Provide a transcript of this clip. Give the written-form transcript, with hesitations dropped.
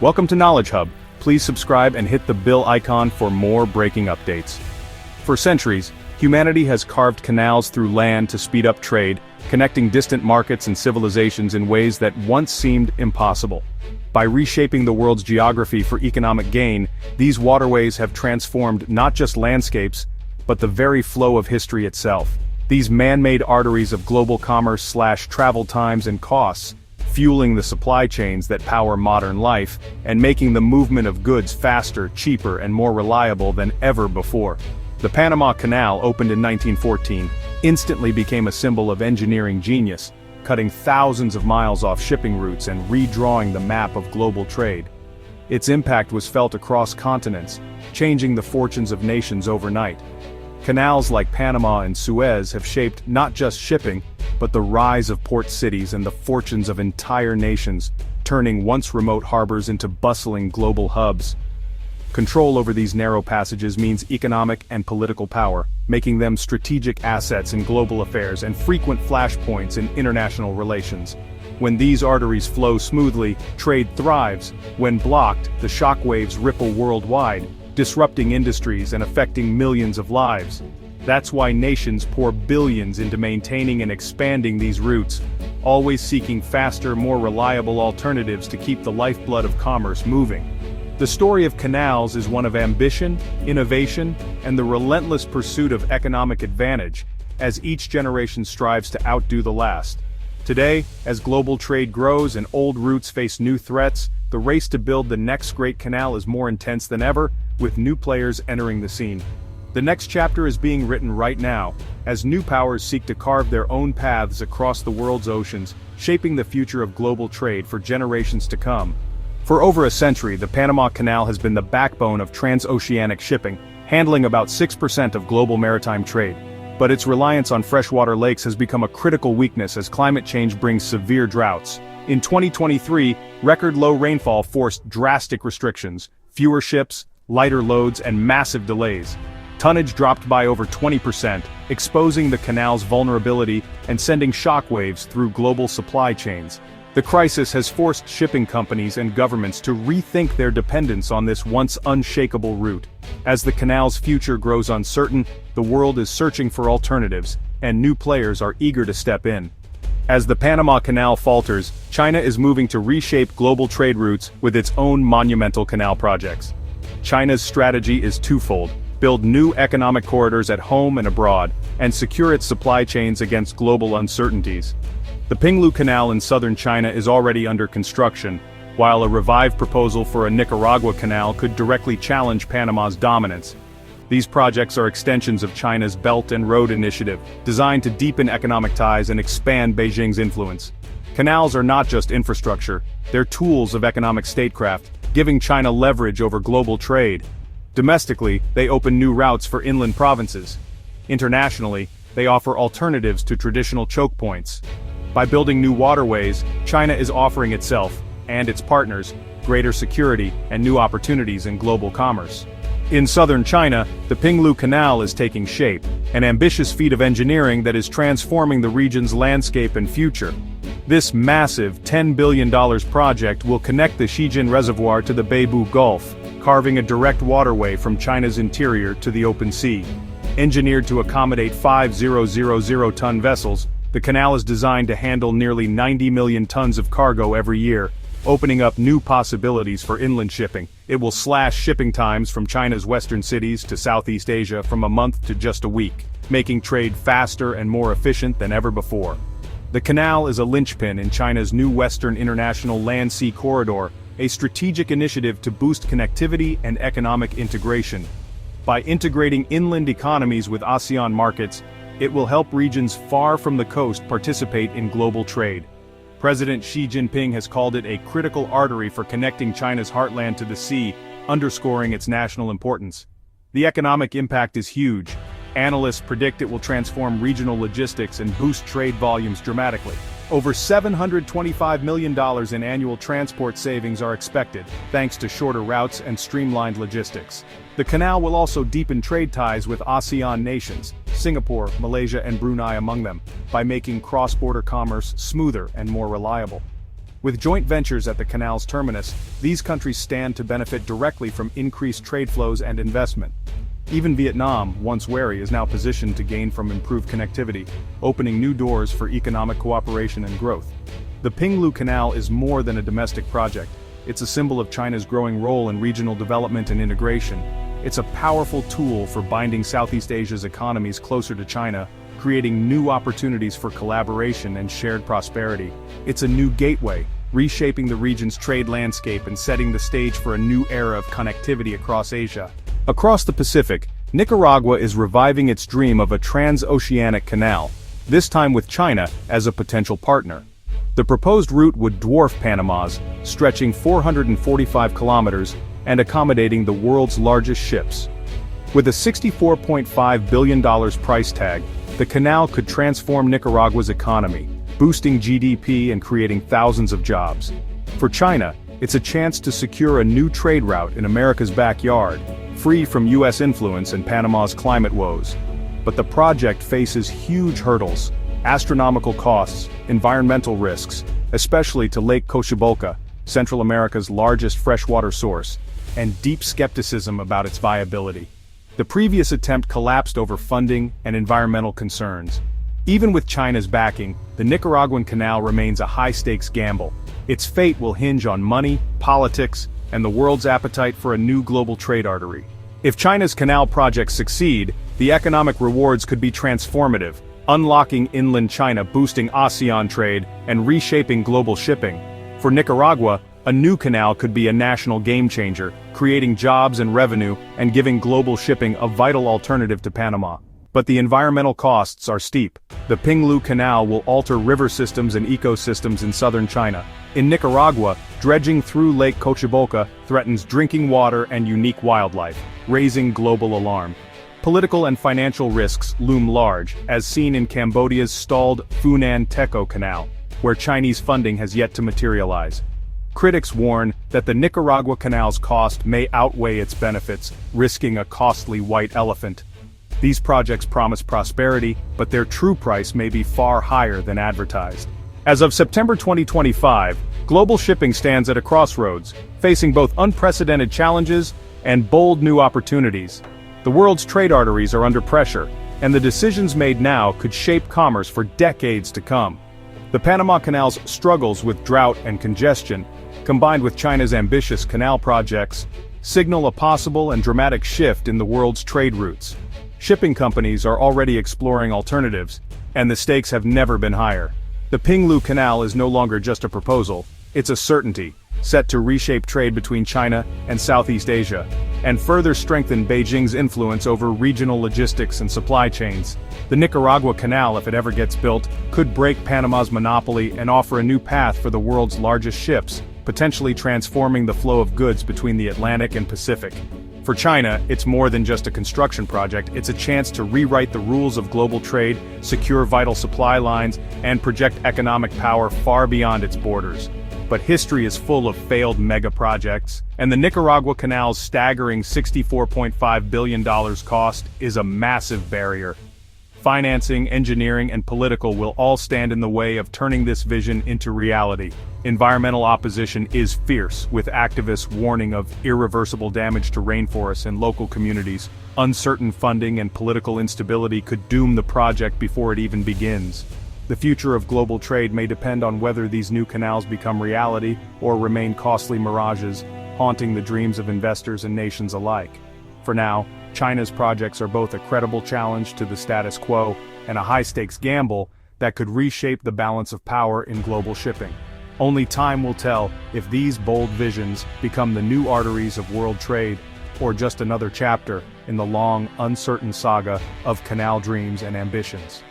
Welcome to Knowledge Hub. Please subscribe and hit the bell icon for more breaking updates. For centuries, humanity has carved canals through land to speed up trade, connecting distant markets and civilizations in ways that once seemed impossible. By reshaping the world's geography for economic gain, these waterways have transformed not just landscapes, but the very flow of history itself. These man-made arteries of global commerce slash travel times and costs, fueling the supply chains that power modern life, and making the movement of goods faster, cheaper, and more reliable than ever before. The Panama Canal, opened in 1914, instantly became a symbol of engineering genius, cutting thousands of miles off shipping routes and redrawing the map of global trade. Its impact was felt across continents, changing the fortunes of nations overnight. Canals like Panama and Suez have shaped not just shipping, but the rise of port cities and the fortunes of entire nations, turning once remote harbors into bustling global hubs. Control over these narrow passages means economic and political power, making them strategic assets in global affairs and frequent flashpoints in international relations. When these arteries flow smoothly, trade thrives. When blocked, the shockwaves ripple worldwide, disrupting industries and affecting millions of lives. That's why nations pour billions into maintaining and expanding these routes, always seeking faster, more reliable alternatives to keep the lifeblood of commerce moving. The story of canals is one of ambition, innovation, and the relentless pursuit of economic advantage, as each generation strives to outdo the last. Today, as global trade grows and old routes face new threats, the race to build the next great canal is more intense than ever, with new players entering the scene. The next chapter is being written right now, as new powers seek to carve their own paths across the world's oceans, shaping the future of global trade for generations to come. For over a century, the Panama Canal has been the backbone of transoceanic shipping, handling about 6% of global maritime trade. But its reliance on freshwater lakes has become a critical weakness as climate change brings severe droughts. In 2023, record low rainfall forced drastic restrictions, fewer ships, lighter loads, and massive delays. Tonnage dropped by over 20%, exposing the canal's vulnerability and sending shockwaves through global supply chains. The crisis has forced shipping companies and governments to rethink their dependence on this once unshakable route. As the canal's future grows uncertain, the world is searching for alternatives, and new players are eager to step in. As the Panama Canal falters, China is moving to reshape global trade routes with its own monumental canal projects. China's strategy is twofold: build new economic corridors at home and abroad, and secure its supply chains against global uncertainties. The Pinglu Canal in southern China is already under construction, while a revived proposal for a Nicaragua canal could directly challenge Panama's dominance. These projects are extensions of China's Belt and Road Initiative, designed to deepen economic ties and expand Beijing's influence. Canals are not just infrastructure, they're tools of economic statecraft, giving China leverage over global trade. Domestically, they open new routes for inland provinces. Internationally, they offer alternatives to traditional choke points. By building new waterways, China is offering itself, and its partners, greater security and new opportunities in global commerce. In southern China, the Pinglu Canal is taking shape, an ambitious feat of engineering that is transforming the region's landscape and future. This massive $10 billion project will connect the Shijin Reservoir to the Beibu Gulf, carving a direct waterway from China's interior to the open sea. Engineered to accommodate 5,000-ton vessels, the canal is designed to handle nearly 90 million tons of cargo every year, opening up new possibilities for inland shipping. It will slash shipping times from China's western cities to Southeast Asia from a month to just a week, making trade faster and more efficient than ever before. The canal is a linchpin in China's new Western International Land-Sea Corridor, a strategic initiative to boost connectivity and economic integration. By integrating inland economies with ASEAN markets, it will help regions far from the coast participate in global trade. President Xi Jinping has called it a critical artery for connecting China's heartland to the sea, underscoring its national importance. The economic impact is huge. Analysts predict it will transform regional logistics and boost trade volumes dramatically. Over $725 million in annual transport savings are expected, thanks to shorter routes and streamlined logistics. The canal will also deepen trade ties with ASEAN nations, Singapore, Malaysia, and Brunei among them, by making cross-border commerce smoother and more reliable. With joint ventures at the canal's terminus, these countries stand to benefit directly from increased trade flows and investment. Even Vietnam, once wary, is now positioned to gain from improved connectivity, opening new doors for economic cooperation and growth. The Pinglu Canal is more than a domestic project. It's a symbol of China's growing role in regional development and integration. It's a powerful tool for binding Southeast Asia's economies closer to China, creating new opportunities for collaboration and shared prosperity. It's a new gateway, reshaping the region's trade landscape and setting the stage for a new era of connectivity across Asia. Across the Pacific, Nicaragua is reviving its dream of a transoceanic canal, this time with China as a potential partner. The proposed route would dwarf Panama's, stretching 445 kilometers and accommodating the world's largest ships. With a $64.5 billion price tag, the canal could transform Nicaragua's economy, boosting GDP and creating thousands of jobs. For China, it's a chance to secure a new trade route in America's backyard, free from US influence and Panama's climate woes. But the project faces huge hurdles: astronomical costs, environmental risks, especially to Lake Cochabolca, Central America's largest freshwater source, and deep skepticism about its viability. The previous attempt collapsed over funding and environmental concerns. Even with China's backing, the Nicaraguan canal remains a high-stakes gamble. Its fate will hinge on money, politics, and the world's appetite for a new global trade artery. If China's canal projects succeed, the economic rewards could be transformative, unlocking inland China, boosting ASEAN trade, and reshaping global shipping. For Nicaragua, a new canal could be a national game-changer, creating jobs and revenue and giving global shipping a vital alternative to Panama. But the environmental costs are steep. The Pinglu Canal will alter river systems and ecosystems in southern China. In Nicaragua, dredging through Lake Cochabolca threatens drinking water and unique wildlife, raising global alarm. Political and financial risks loom large, as seen in Cambodia's stalled Funan-Teco Canal, where Chinese funding has yet to materialize. Critics warn that the Nicaragua Canal's cost may outweigh its benefits, risking a costly white elephant. These projects promise prosperity, but their true price may be far higher than advertised. As of September 2025, global shipping stands at a crossroads, facing both unprecedented challenges and bold new opportunities. The world's trade arteries are under pressure, and the decisions made now could shape commerce for decades to come. The Panama Canal's struggles with drought and congestion, combined with China's ambitious canal projects, signal a possible and dramatic shift in the world's trade routes. Shipping companies are already exploring alternatives, and the stakes have never been higher. The Pinglu Canal is no longer just a proposal, it's a certainty, set to reshape trade between China and Southeast Asia, and further strengthen Beijing's influence over regional logistics and supply chains. The Nicaragua Canal, if it ever gets built, could break Panama's monopoly and offer a new path for the world's largest ships, potentially transforming the flow of goods between the Atlantic and Pacific. For China, it's more than just a construction project, it's a chance to rewrite the rules of global trade, secure vital supply lines, and project economic power far beyond its borders. But history is full of failed mega-projects, and the Nicaragua Canal's staggering $64.5 billion cost is a massive barrier. Financing, engineering, and political will all stand in the way of turning this vision into reality. Environmental opposition is fierce, with activists warning of irreversible damage to rainforests and local communities. Uncertain funding and political instability could doom the project before it even begins. The future of global trade may depend on whether these new canals become reality or remain costly mirages, haunting the dreams of investors and nations alike. For now, China's projects are both a credible challenge to the status quo and a high-stakes gamble that could reshape the balance of power in global shipping. Only time will tell if these bold visions become the new arteries of world trade, or just another chapter in the long, uncertain saga of canal dreams and ambitions.